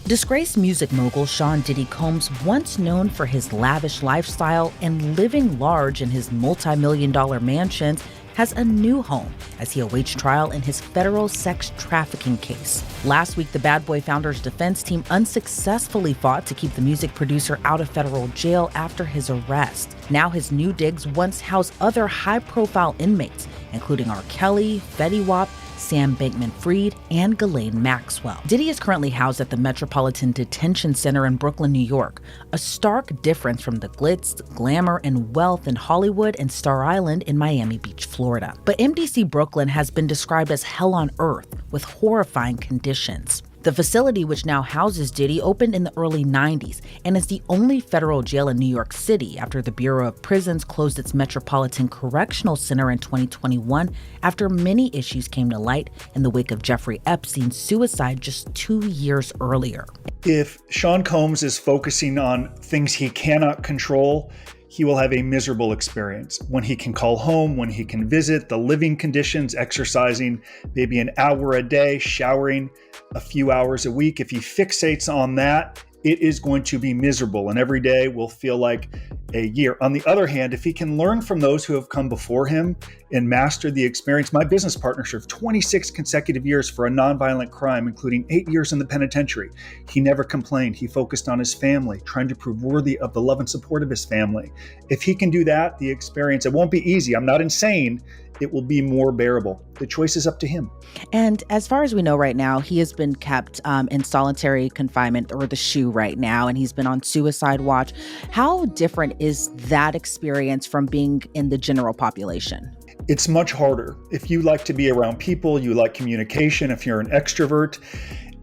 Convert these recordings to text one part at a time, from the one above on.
Disgraced music mogul Sean Diddy Combs, once known for his lavish lifestyle and living large in his multi-million-dollar mansions, has a new home as he awaits trial in his federal sex trafficking case. Last week, the Bad Boy founder's defense team unsuccessfully fought to keep the music producer out of federal jail after his arrest. Now his new digs once house other high-profile inmates, including R. Kelly, Fetty Wap, Sam Bankman-Fried, and Ghislaine Maxwell. Diddy is currently housed at the Metropolitan Detention Center in Brooklyn, New York, a stark difference from the glitz, glamour, and wealth in Hollywood and Star Island in Miami Beach, Florida. But MDC Brooklyn has been described as hell on earth, with horrifying conditions. The facility, which now houses Diddy, opened in the early 90s and is the only federal jail in New York City after the Bureau of Prisons closed its Metropolitan Correctional Center in 2021 after many issues came to light in the wake of Jeffrey Epstein's suicide just 2 years earlier. If Sean Combs is focusing on things he cannot control, he will have a miserable experience. When he can call home, when he can visit, the living conditions, exercising maybe an hour a day, showering a few hours a week, if he fixates on that, it is going to be miserable, and every day will feel like a year. On the other hand, if he can learn from those who have come before him and master the experience, my business partner served 26 consecutive years for a nonviolent crime, including 8 years in the penitentiary. He never complained. He focused on his family, trying to prove worthy of the love and support of his family. If he can do that, the experience, it won't be easy. I'm not insane. It will be more bearable. The choice is up to him. And as far as we know right now, he has been kept in solitary confinement, or the SHU right now, and he's been on suicide watch. How different is that experience from being in the general population? It's much harder. If you like to be around people, you like communication, if you're an extrovert,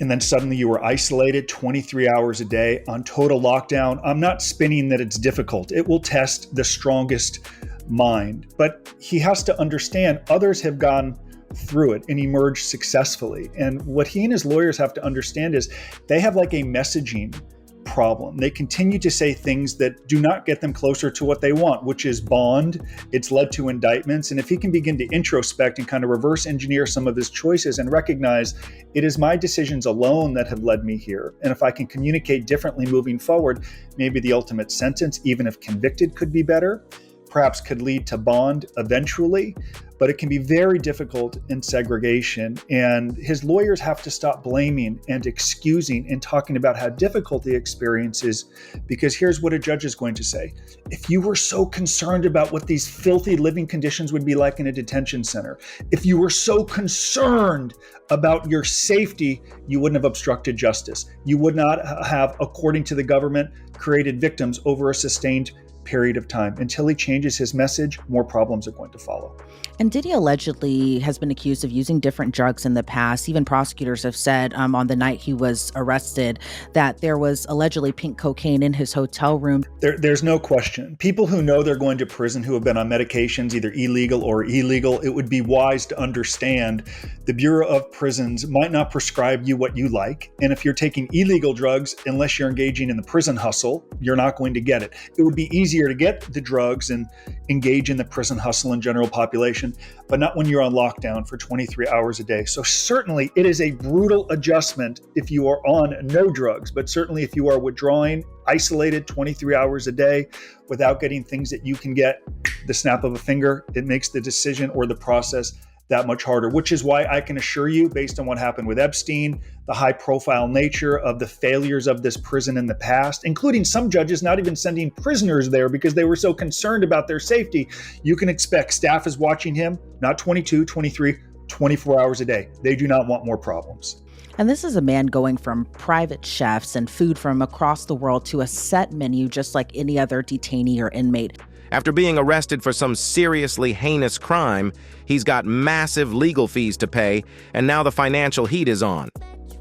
and then suddenly you are isolated 23 hours a day on total lockdown, I'm not spinning that it's difficult. It will test the strongest mind, but he has to understand others have gone through it and emerged successfully. And what he and his lawyers have to understand is they have like a messaging problem. They continue to say things that do not get them closer to what they want, which is bond. It's led to indictments. And if he can begin to introspect and kind of reverse engineer some of his choices and recognize it is my decisions alone that have led me here. And if I can communicate differently moving forward, maybe the ultimate sentence, even if convicted, could be better. Perhaps could lead to bond eventually, but it can be very difficult in segregation. And his lawyers have to stop blaming and excusing and talking about how difficult the experience is, because here's what a judge is going to say. If you were so concerned about what these filthy living conditions would be like in a detention center, if you were so concerned about your safety, you wouldn't have obstructed justice. You would not have, according to the government, created victims over a sustained period of time. Until he changes his message, more problems are going to follow. And Diddy allegedly has been accused of using different drugs in the past. Even prosecutors have said on the night he was arrested that there was allegedly pink cocaine in his hotel room. There's no question. People who know they're going to prison who have been on medications, either illegal or illegal, it would be wise to understand the Bureau of Prisons might not prescribe you what you like. And if you're taking illegal drugs, unless you're engaging in the prison hustle, you're not going to get it. It would be easier to get the drugs and engage in the prison hustle in general population, but not when you're on lockdown for 23 hours a day. So certainly it is a brutal adjustment if you are on no drugs, but certainly if you are withdrawing, isolated 23 hours a day without getting things that you can get the snap of a finger, it makes the decision or the process that much harder, which is why I can assure you, based on what happened with Epstein, the high profile nature of the failures of this prison in the past, including some judges not even sending prisoners there because they were so concerned about their safety, you can expect staff is watching him, not 22, 23, 24 hours a day. They do not want more problems. And this is a man going from private chefs and food from across the world to a set menu just like any other detainee or inmate. After being arrested for some seriously heinous crime, he's got massive legal fees to pay, and now the financial heat is on.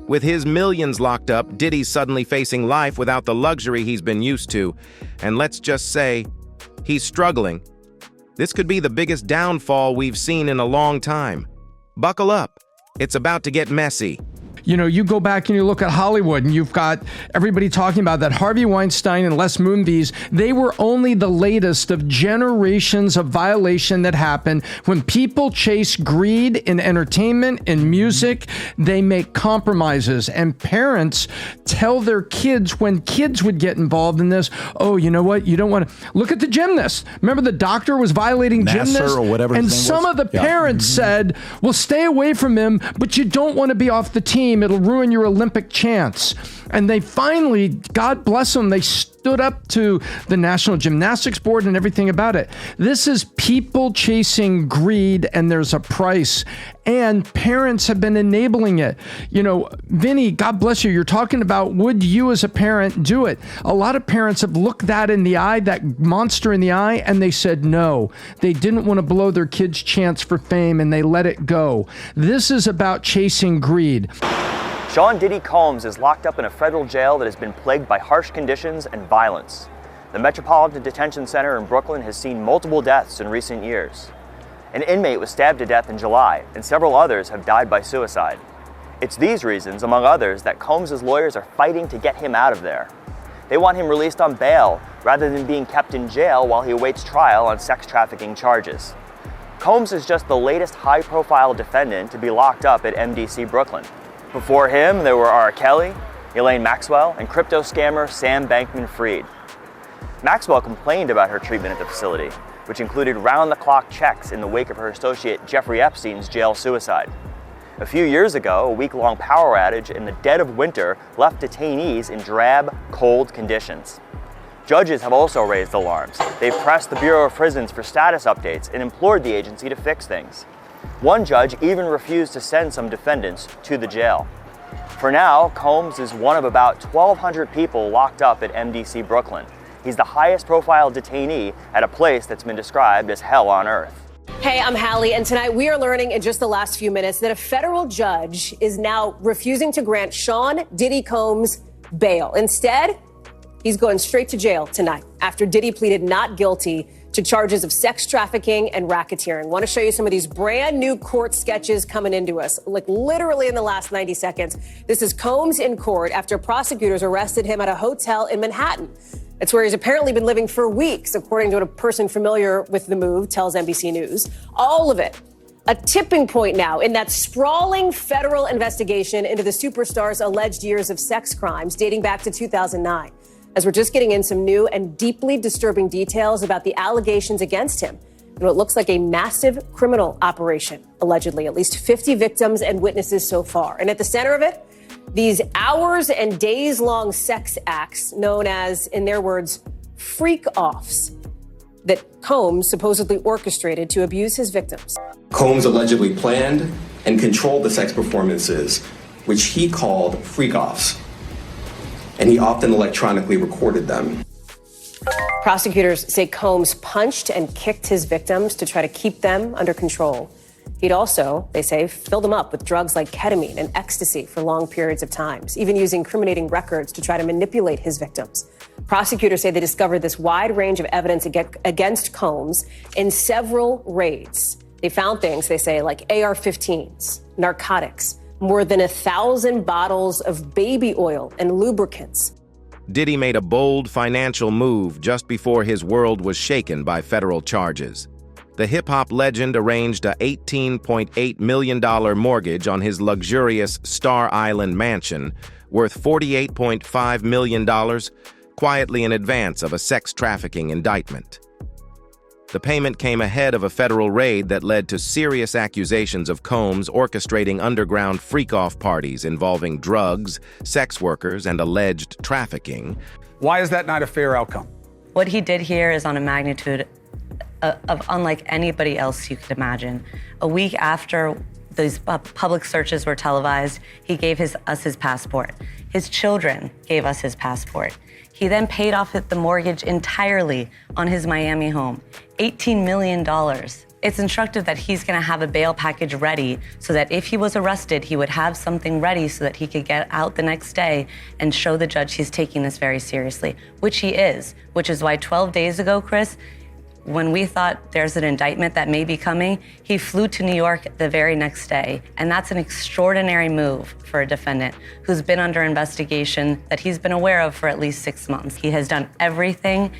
With his millions locked up, Diddy's suddenly facing life without the luxury he's been used to. And let's just say, he's struggling. This could be the biggest downfall we've seen in a long time. Buckle up. It's about to get messy. You know, you go back and you look at Hollywood and you've got everybody talking about that Harvey Weinstein and Les Moonves. They were only the latest of generations of violation that happened. When people chase greed in entertainment and music, they make compromises. And parents tell their kids, when kids would get involved in this, oh, you know what? You don't want to look at the gymnast. Remember the doctor was violating gymnasts? Or whatever. And some of the parents said, well, stay away from him, but you don't want to be off the team. It'll ruin your Olympic chance. And they finally, God bless them, they stood up to the National Gymnastics Board and everything about it. This is people chasing greed, and there's a price. And parents have been enabling it. You know, Vinny, God bless you, you're talking about, would you as a parent do it? A lot of parents have looked that in the eye, that monster in the eye, and they said no. They didn't want to blow their kid's chance for fame, and they let it go. This is about chasing greed. Sean Diddy Combs is locked up in a federal jail that has been plagued by harsh conditions and violence. The Metropolitan Detention Center in Brooklyn has seen multiple deaths in recent years. An inmate was stabbed to death in July, and several others have died by suicide. It's these reasons, among others, that Combs' lawyers are fighting to get him out of there. They want him released on bail rather than being kept in jail while he awaits trial on sex trafficking charges. Combs is just the latest high-profile defendant to be locked up at MDC Brooklyn. Before him, there were R. Kelly, Elaine Maxwell, and crypto scammer Sam Bankman-Fried. Maxwell complained about her treatment at the facility, which included round-the-clock checks in the wake of her associate Jeffrey Epstein's jail suicide. A few years ago, a week-long power outage in the dead of winter left detainees in drab, cold conditions. Judges have also raised alarms. They've pressed the Bureau of Prisons for status updates and implored the agency to fix things. One judge even refused to send some defendants to the jail. For now, Combs is one of about 1,200 people locked up at MDC Brooklyn. He's the highest profile detainee at a place that's been described as hell on earth. Hey, I'm Hallie, and tonight we are learning in just the last few minutes that a federal judge is now refusing to grant Sean Diddy Combs bail. Instead, he's going straight to jail tonight after Diddy pleaded not guilty to charges of sex trafficking and racketeering. Want to show you some of these brand new court sketches coming into us, like literally in the last 90 seconds. This is Combs in court after prosecutors arrested him at a hotel in Manhattan. It's where he's apparently been living for weeks, according to what a person familiar with the move tells NBC News. All of it a tipping point now in that sprawling federal investigation into the superstar's alleged years of sex crimes dating back to 2009. As we're just getting in some new and deeply disturbing details about the allegations against him and what looks like a massive criminal operation, allegedly. At least 50 victims and witnesses so far. And at the center of it, these hours and days-long sex acts known as, in their words, freak-offs that Combs supposedly orchestrated to abuse his victims. Combs allegedly planned and controlled the sex performances, which he called freak-offs. And he often electronically recorded them. Prosecutors say Combs punched and kicked his victims to try to keep them under control. He'd also, they say, filled them up with drugs like ketamine and ecstasy for long periods of time, even using incriminating records to try to manipulate his victims. Prosecutors say they discovered this wide range of evidence against Combs in several raids. They found things, they say, like AR-15s, narcotics, more than 1,000 bottles of baby oil and lubricants. Diddy made a bold financial move just before his world was shaken by federal charges. The hip-hop legend arranged a $18.8 million mortgage on his luxurious Star Island mansion, worth $48.5 million, quietly in advance of a sex trafficking indictment. The payment came ahead of a federal raid that led to serious accusations of Combs orchestrating underground freak-off parties involving drugs, sex workers, and alleged trafficking. Why is that not a fair outcome? What he did here is on a magnitude of unlike anybody else you could imagine. A week after these public searches were televised, he gave us his passport. His children gave us his passport. He then paid off the mortgage entirely on his Miami home, $18 million. It's instructive that he's gonna have a bail package ready so that if he was arrested, he would have something ready so that he could get out the next day and show the judge he's taking this very seriously, which he is, which is why 12 days ago, Chris, When we thought there's an indictment that may be coming, he flew to New York the very next day. And that's an extraordinary move for a defendant who's been under investigation that he's been aware of for at least 6 months. He has done everything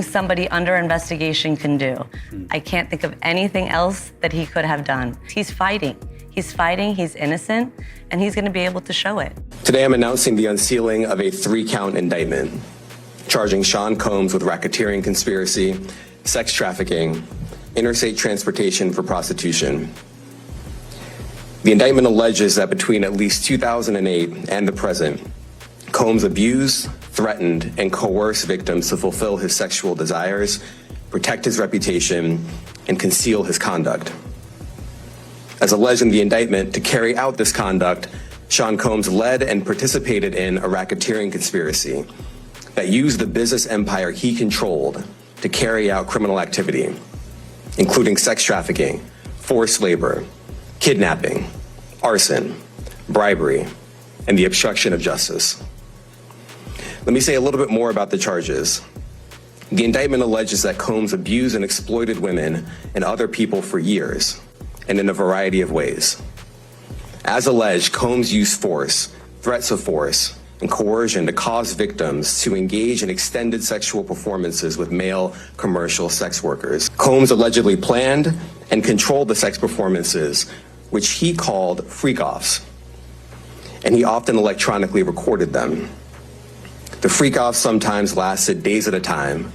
somebody under investigation can do. I can't think of anything else that he could have done. He's fighting, he's innocent, and he's gonna be able to show it. Today I'm announcing the unsealing of a 3-count indictment, charging Sean Combs with racketeering conspiracy, sex trafficking, interstate transportation for prostitution. The indictment alleges that between at least 2008 and the present, Combs abused, threatened, and coerced victims to fulfill his sexual desires, protect his reputation, and conceal his conduct. As alleged in the indictment, to carry out this conduct, Sean Combs led and participated in a racketeering conspiracy that used the business empire he controlled to carry out criminal activity, including sex trafficking, forced labor, kidnapping, arson, bribery, and the obstruction of justice. Let me say a little bit more about the charges. The indictment alleges that Combs abused and exploited women and other people for years, and in a variety of ways. As alleged, Combs used force, threats of force, and coercion to cause victims to engage in extended sexual performances with male commercial sex workers. Combs allegedly planned and controlled the sex performances, which he called freak-offs, and he often electronically recorded them. The freak-offs sometimes lasted days at a time,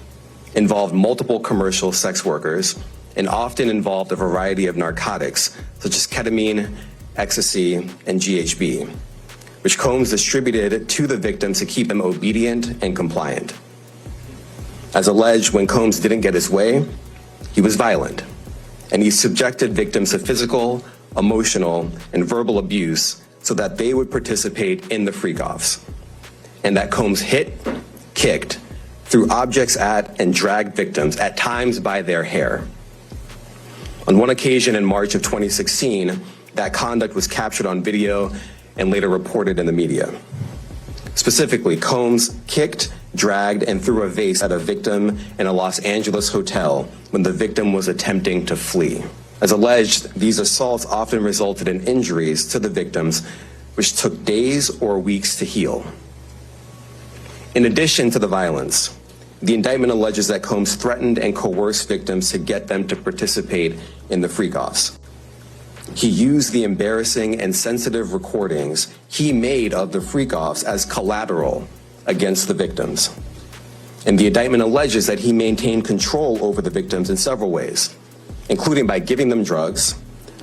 involved multiple commercial sex workers, and often involved a variety of narcotics, such as ketamine, ecstasy, and GHB, which Combs distributed to the victims to keep them obedient and compliant. As alleged, when Combs didn't get his way, he was violent, and he subjected victims to physical, emotional, and verbal abuse so that they would participate in the freak-offs, and that Combs hit, kicked, threw objects at, and dragged victims, at times by their hair. On one occasion in March of 2016, that conduct was captured on video and later reported in the media. Specifically, Combs kicked, dragged, and threw a vase at a victim in a Los Angeles hotel when the victim was attempting to flee. As alleged, these assaults often resulted in injuries to the victims, which took days or weeks to heal. In addition to the violence, the indictment alleges that Combs threatened and coerced victims to get them to participate in the freak-offs. He used the embarrassing and sensitive recordings he made of the freak-offs as collateral against the victims. And the indictment alleges that he maintained control over the victims in several ways, including by giving them drugs,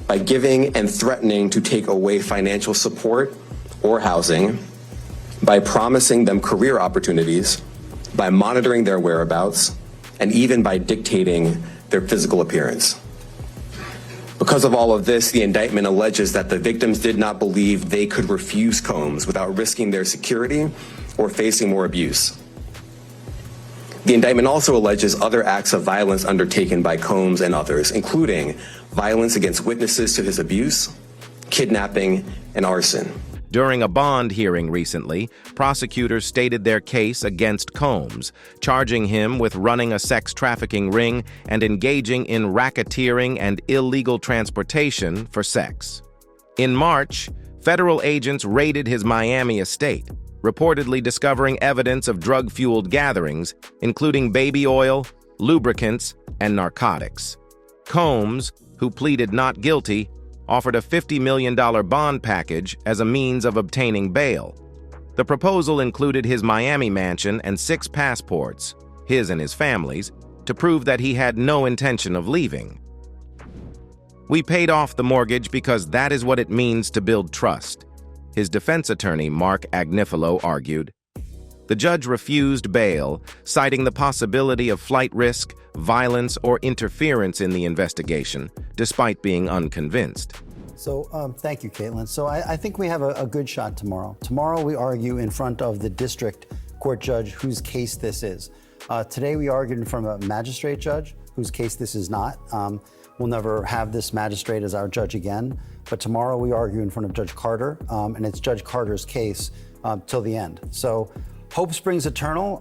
by giving and threatening to take away financial support or housing, by promising them career opportunities, by monitoring their whereabouts, and even by dictating their physical appearance. Because of all of this, the indictment alleges that the victims did not believe they could refuse Combs without risking their security or facing more abuse. The indictment also alleges other acts of violence undertaken by Combs and others, including violence against witnesses to his abuse, kidnapping, and arson. During a bond hearing recently, prosecutors stated their case against Combs, charging him with running a sex trafficking ring and engaging in racketeering and illegal transportation for sex. In March, federal agents raided his Miami estate, reportedly discovering evidence of drug-fueled gatherings, including baby oil, lubricants, and narcotics. Combs, who pleaded not guilty, offered a $50 million bond package as a means of obtaining bail. The proposal included his Miami mansion and 6 passports, his and his family's, to prove that he had no intention of leaving. "We paid off the mortgage because that is what it means to build trust," his defense attorney, Mark Agnifilo, argued. The judge refused bail, citing the possibility of flight risk, violence, or interference in the investigation, despite being unconvinced. So thank you, Caitlin. So I think we have a good shot tomorrow. Tomorrow we argue in front of the district court judge whose case this is. Today we argued in front of a magistrate judge whose case this is not. We'll never have this magistrate as our judge again. But tomorrow we argue in front of Judge Carter, and it's Judge Carter's case till the end. So Hope springs eternal,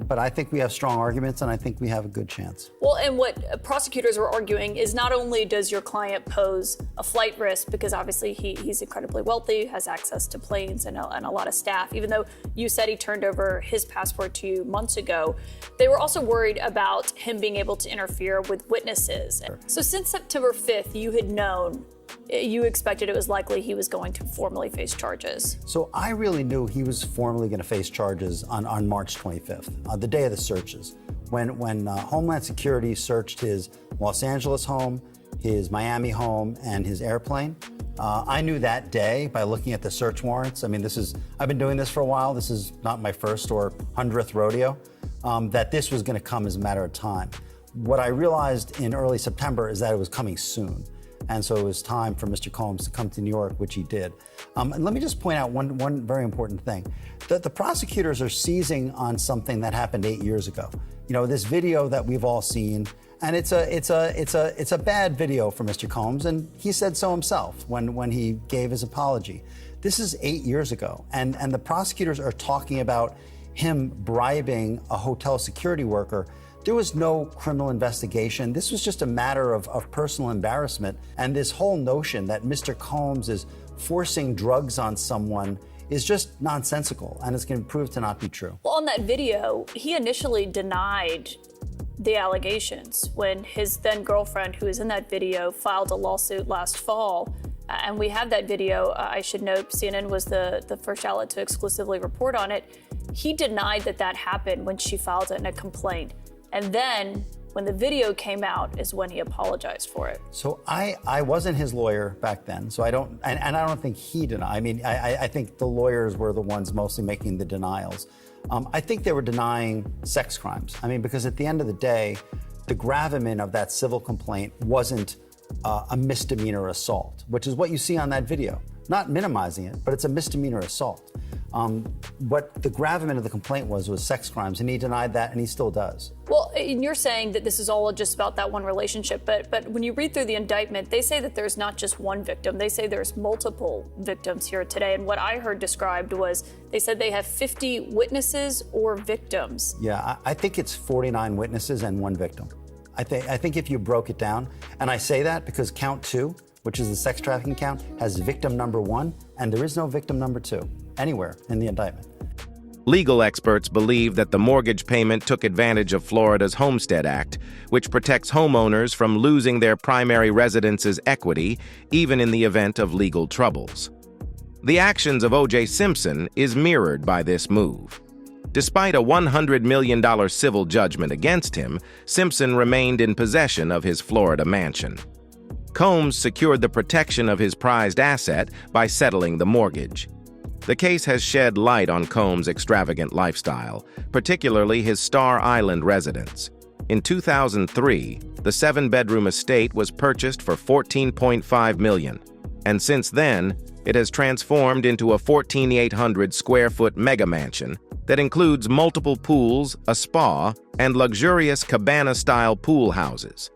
but I think we have strong arguments, and I think we have a good chance. Well, and what prosecutors are arguing is not only does your client pose a flight risk, because obviously he's incredibly wealthy, has access to planes and a lot of staff, even though you said he turned over his passport to you months ago, they were also worried about him being able to interfere with witnesses. So since September 5th, you had known, you expected it was likely he was going to formally face charges. So I really knew he was formally going to face charges on March 25th, the day of the searches, when Homeland Security searched his Los Angeles home, his Miami home, and his airplane. I knew that day by looking at the search warrants. I mean, I've been doing this for a while. This is not my first or 100th rodeo, that this was going to come as a matter of time. What I realized in early September is that it was coming soon. And so it was time for Mr. Combs to come to New York, which he did. And let me just point out one very important thing. The prosecutors are seizing on something that happened 8 years ago. You know, this video that we've all seen, and it's a bad video for Mr. Combs, and he said so himself when he gave his apology. This is 8 years ago, and the prosecutors are talking about him bribing a hotel security worker. There was no criminal investigation. This was just a matter of personal embarrassment. And this whole notion that Mr. Combs is forcing drugs on someone is just nonsensical, and it's going to prove to not be true. Well, on that video, he initially denied the allegations when his then girlfriend, who is in that video, filed a lawsuit last fall. And we have that video. I should note CNN was the first outlet to exclusively report on it. He denied that happened when she filed it in a complaint. And then when the video came out is when he apologized for it. So I wasn't his lawyer back then, so I don't think he denied. I mean, I think the lawyers were the ones mostly making the denials. I think they were denying sex crimes. I mean, because at the end of the day, the gravamen of that civil complaint wasn't a misdemeanor assault, which is what you see on that video. Not minimizing it, but it's a misdemeanor assault. What the gravamen of the complaint was sex crimes, and he denied that, and he still does. Well, and you're saying that this is all just about that one relationship, but when you read through the indictment, they say that there's not just one victim. They say there's multiple victims here today, and what I heard described was they said they have 50 witnesses or victims. Yeah, I think it's 49 witnesses and one victim. I think if you broke it down, and I say that because count 2, which is the sex trafficking count, has victim number 1, and there is no victim number 2 anywhere in the indictment. Legal experts believe that the mortgage payment took advantage of Florida's Homestead Act, which protects homeowners from losing their primary residence's equity, even in the event of legal troubles. The actions of O.J. Simpson is mirrored by this move. Despite a $100 million civil judgment against him, Simpson remained in possession of his Florida mansion. Combs secured the protection of his prized asset by settling the mortgage. The case has shed light on Combs' extravagant lifestyle, particularly his Star Island residence. In 2003, the 7-bedroom estate was purchased for $14.5 million, and since then, it has transformed into a 14,800 square foot mega mansion that includes multiple pools, a spa, and luxurious cabana-style pool houses.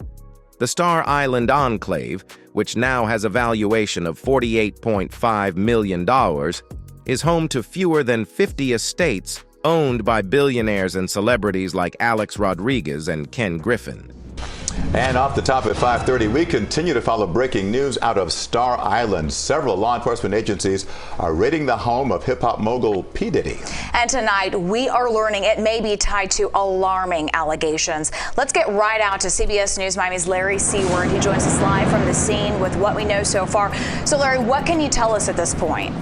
The Star Island Enclave, which now has a valuation of $48.5 million, is home to fewer than 50 estates owned by billionaires and celebrities like Alex Rodriguez and Ken Griffin. And off the top at 5:30, we continue to follow breaking news out of Star Island. Several law enforcement agencies are raiding the home of hip-hop mogul P. Diddy. And tonight, we are learning it may be tied to alarming allegations. Let's get right out to CBS News Miami's Larry Seward. He joins us live from the scene with what we know so far. So, Larry, what can you tell us at this point?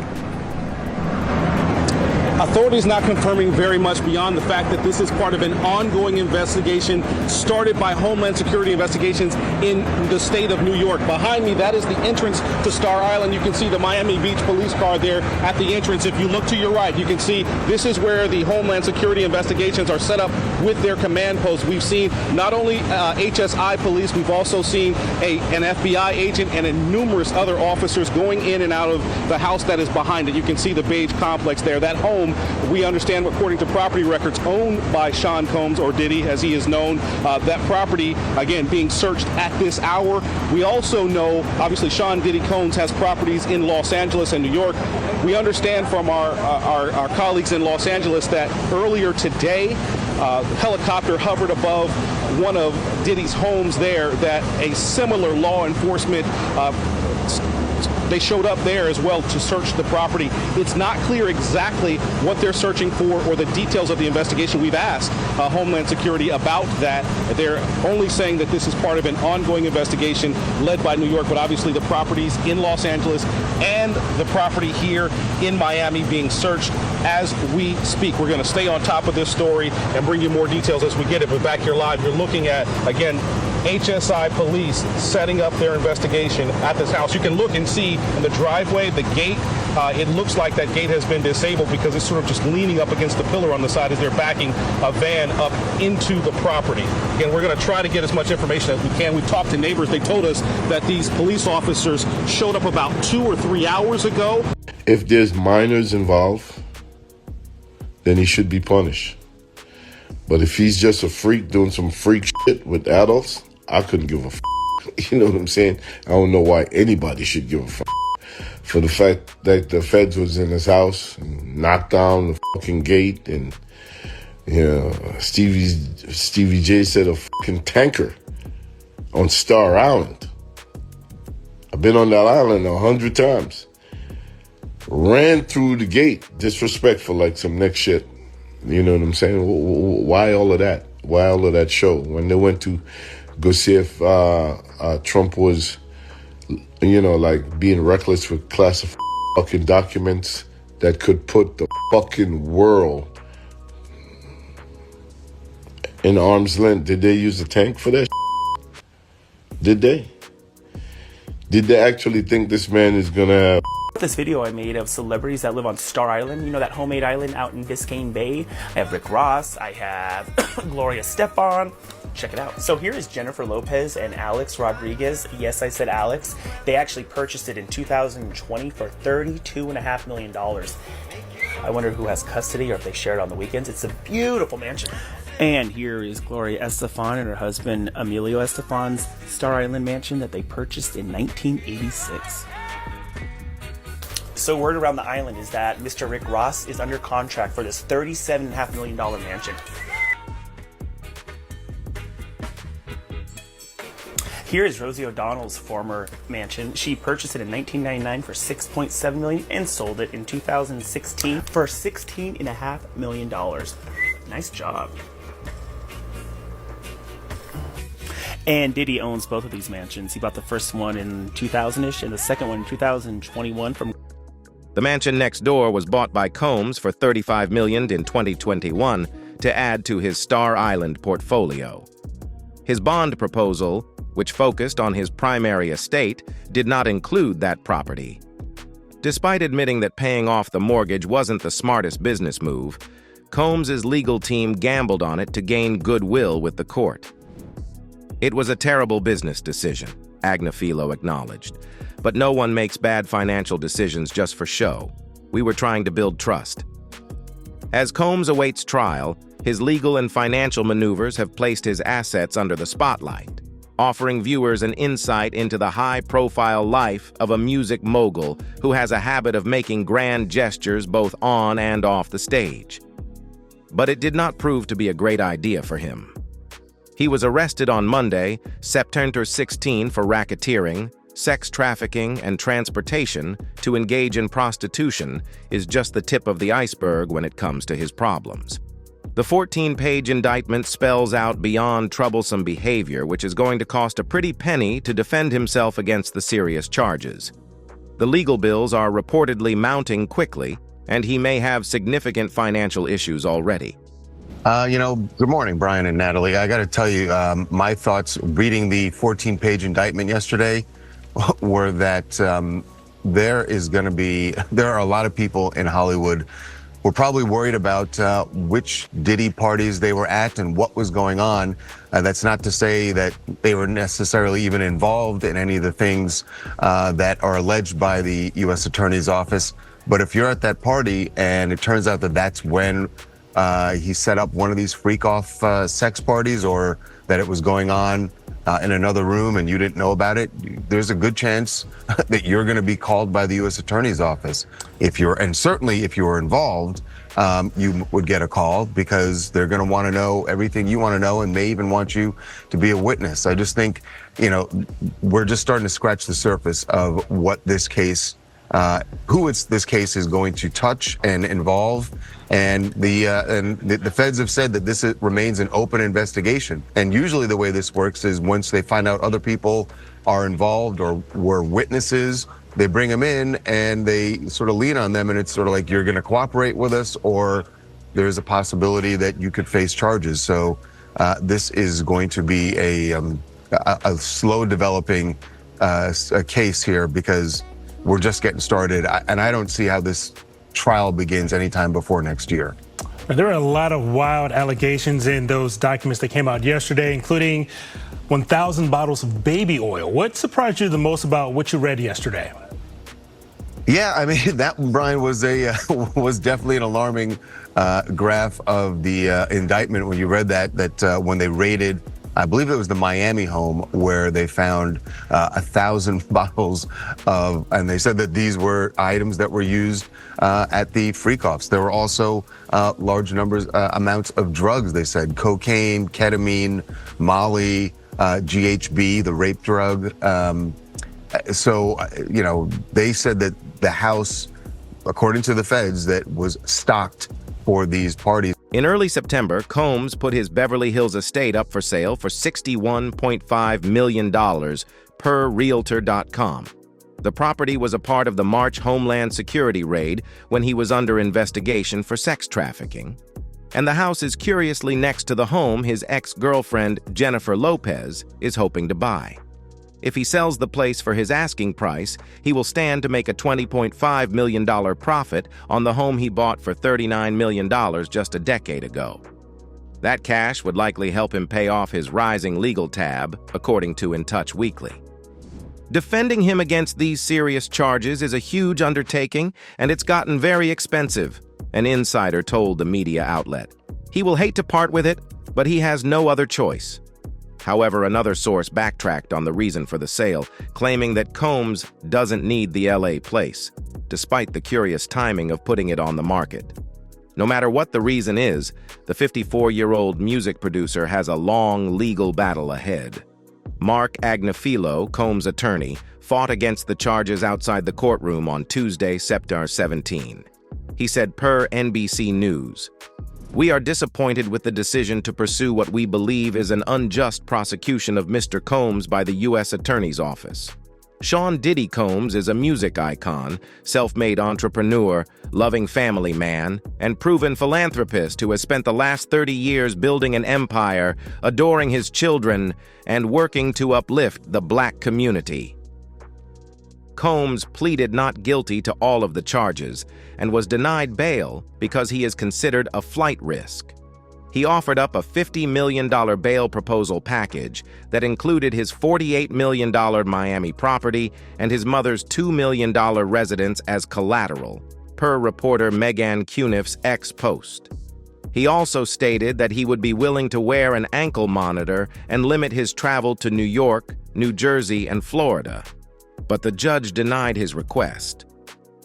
Authorities not confirming very much beyond the fact that this is part of an ongoing investigation started by Homeland Security investigations in the state of New York. Behind me, that is the entrance to Star Island. You can see the Miami Beach police car there at the entrance. If you look to your right, you can see this is where the Homeland Security investigations are set up with their command post. We've seen not only HSI police, we've also seen an FBI agent and numerous other officers going in and out of the house that is behind it. You can see the beige complex there. That home home. We understand, according to property records owned by Sean Combs, or Diddy as he is known, that property, again, being searched at this hour. We also know, obviously, Sean Diddy Combs has properties in Los Angeles and New York. We understand from our colleagues in Los Angeles that earlier today, helicopter hovered above one of Diddy's homes there, that a similar law enforcement they showed up there as well to search the property. It's not clear exactly what they're searching for or the details of the investigation. We've asked Homeland Security about that. They're only saying that this is part of an ongoing investigation led by New York, but obviously the properties in Los Angeles and the property here in Miami being searched as we speak. We're going to stay on top of this story and bring you more details as we get it. But back here live, you're looking at, again, HSI police setting up their investigation at this house. You can look and see in the driveway, the gate, it looks like that gate has been disabled because it's sort of just leaning up against the pillar on the side as they're backing a van up into the property. Again, we're going to try to get as much information as we can. We talked to neighbors. They told us that these police officers showed up about 2 or 3 hours ago. If there's minors involved, then he should be punished. But if he's just a freak doing some freak shit with adults, I couldn't give a f***. You know what I'm saying? I don't know why anybody should give a f***. For the fact that the feds was in his house and knocked down the fucking gate, and Stevie J said a fucking tanker on Star Island. I've been on that island 100 times. Ran through the gate, disrespectful like some next shit. You know what I'm saying? Why all of that? Why all of that show? When they went to go see if Trump was, like being reckless with classified fucking documents that could put the fucking world in arm's length. Did they use a tank for that? Did they? Did they actually think this man is gonna have? This video I made of celebrities that live on Star Island, that homemade island out in Biscayne Bay. I have Rick Ross, I have Gloria Estefan. Check it out. So here is Jennifer Lopez and Alex Rodriguez. Yes, I said Alex. They actually purchased it in 2020 for $32.5 million. I wonder who has custody or if they share it on the weekends. It's a beautiful mansion. And here is Gloria Estefan and her husband Emilio Estefan's Star Island mansion that they purchased in 1986. So word around the island is that Mr. Rick Ross is under contract for this $37.5 million mansion. Here is Rosie O'Donnell's former mansion. She purchased it in 1999 for $6.7 million and sold it in 2016 for $16.5 million. Nice job. And Diddy owns both of these mansions. He bought the first one in 2000-ish and the second one in 2021 from... The mansion next door was bought by Combs for $35 million in 2021 to add to his Star Island portfolio. His bond proposal, which focused on his primary estate, did not include that property. Despite admitting that paying off the mortgage wasn't the smartest business move, Combs' legal team gambled on it to gain goodwill with the court. It was a terrible business decision, Agnifilo acknowledged. But no one makes bad financial decisions just for show. We were trying to build trust. As Combs awaits trial, his legal and financial maneuvers have placed his assets under the spotlight, offering viewers an insight into the high-profile life of a music mogul who has a habit of making grand gestures both on and off the stage. But it did not prove to be a great idea for him. He was arrested on Monday, September 16, for racketeering. Sex trafficking and transportation to engage in prostitution is just the tip of the iceberg when it comes to his problems. The 14-page indictment spells out beyond troublesome behavior, which is going to cost a pretty penny to defend himself against the serious charges. The legal bills are reportedly mounting quickly, and he may have significant financial issues already. Good morning, Brian and Natalie. I got to tell you, my thoughts reading the 14-page indictment yesterday were that there are a lot of people in Hollywood who are probably worried about which Diddy parties they were at and what was going on. That's not to say that they were necessarily even involved in any of the things that are alleged by the U.S. Attorney's Office. But if you're at that party and it turns out that that's when he set up one of these freak-off sex parties, or that it was going on in another room and you didn't know about it, there's a good chance that you're going to be called by the U.S. Attorney's Office. And certainly if you were involved, you would get a call, because they're going to want to know everything you want to know and may even want you to be a witness. I just think, we're just starting to scratch the surface of what this case, this case is going to touch and involve. And the feds have said that this remains an open investigation. And usually the way this works is once they find out other people are involved or were witnesses, they bring them in and they sort of lean on them, and it's sort of like, you're going to cooperate with us, or there's a possibility that you could face charges. So this is going to be a slow developing a case here, because we're just getting started, and I don't see how this trial begins anytime before next year. There are a lot of wild allegations in those documents that came out yesterday, including 1,000 bottles of baby oil. What surprised you the most about what you read yesterday? Yeah, I mean, that, Brian, was definitely an alarming graph of the indictment when you read that when they raided, I believe it was the Miami home, where they found 1,000 bottles of, and they said that these were items that were used at the freak-offs. There were also large amounts of drugs, they said, cocaine, ketamine, Molly, GHB, the rape drug. So, they said that the house, according to the feds, that was stocked for these parties. In early September, Combs put his Beverly Hills estate up for sale for $61.5 million per Realtor.com. The property was a part of the March Homeland Security raid when he was under investigation for sex trafficking. And the house is curiously next to the home his ex-girlfriend, Jennifer Lopez, is hoping to buy. If he sells the place for his asking price, he will stand to make a $20.5 million profit on the home he bought for $39 million just a decade ago. That cash would likely help him pay off his rising legal tab, according to In Touch Weekly. Defending him against these serious charges is a huge undertaking, and it's gotten very expensive, an insider told the media outlet. He will hate to part with it, but he has no other choice. However, another source backtracked on the reason for the sale, claiming that Combs doesn't need the LA place, despite the curious timing of putting it on the market. No matter what the reason is, the 54-year-old music producer has a long legal battle ahead. Mark Agnifilo, Combs' attorney, fought against the charges outside the courtroom on Tuesday, September 17. He said, per NBC News, "We are disappointed with the decision to pursue what we believe is an unjust prosecution of Mr. Combs by the U.S. Attorney's Office. Sean Diddy Combs is a music icon, self-made entrepreneur, loving family man, and proven philanthropist who has spent the last 30 years building an empire, adoring his children, and working to uplift the black community." Combs pleaded not guilty to all of the charges and was denied bail because he is considered a flight risk. He offered up a $50 million bail proposal package that included his $48 million Miami property and his mother's $2 million residence as collateral, per reporter Megan Cuniff's ex-post. He also stated that he would be willing to wear an ankle monitor and limit his travel to New York, New Jersey, and Florida. But the judge denied his request.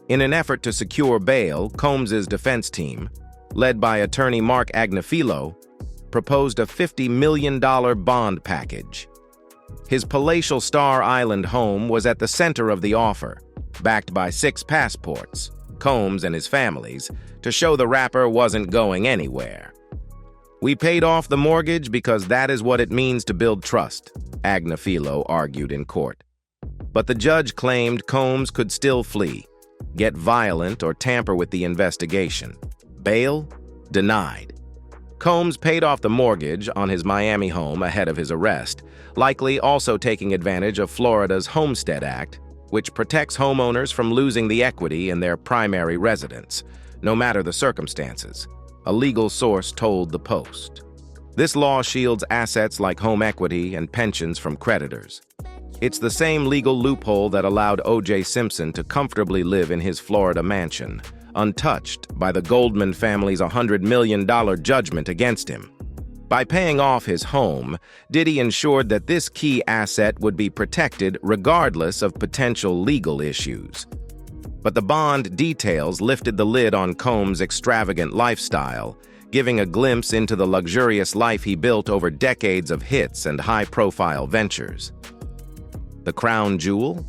In an effort to secure bail, Combs' defense team, led by attorney Mark Agnifilo, proposed a $50 million bond package. His palatial Star Island home was at the center of the offer, backed by 6 passports, Combs and his family's, to show the rapper wasn't going anywhere. "We paid off the mortgage because that is what it means to build trust," Agnifilo argued in court. But the judge claimed Combs could still flee, get violent, or tamper with the investigation. Bail? Denied. Combs paid off the mortgage on his Miami home ahead of his arrest, likely also taking advantage of Florida's Homestead Act, which protects homeowners from losing the equity in their primary residence, no matter the circumstances, a legal source told the Post. This law shields assets like home equity and pensions from creditors. It's the same legal loophole that allowed O.J. Simpson to comfortably live in his Florida mansion, untouched by the Goldman family's $100 million judgment against him. By paying off his home, Diddy ensured that this key asset would be protected regardless of potential legal issues. But the bond details lifted the lid on Combs' extravagant lifestyle, giving a glimpse into the luxurious life he built over decades of hits and high-profile ventures. The crown jewel?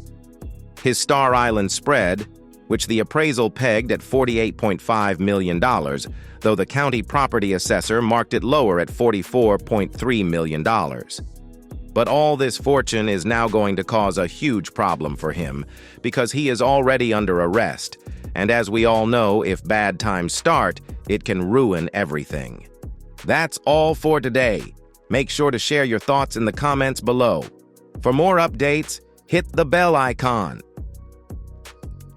His Star Island spread, which the appraisal pegged at $48.5 million, though the county property assessor marked it lower at $44.3 million. But all this fortune is now going to cause a huge problem for him because he is already under arrest, and as we all know, if bad times start, it can ruin everything. That's all for today. Make sure to share your thoughts in the comments below. For more updates, hit the bell icon.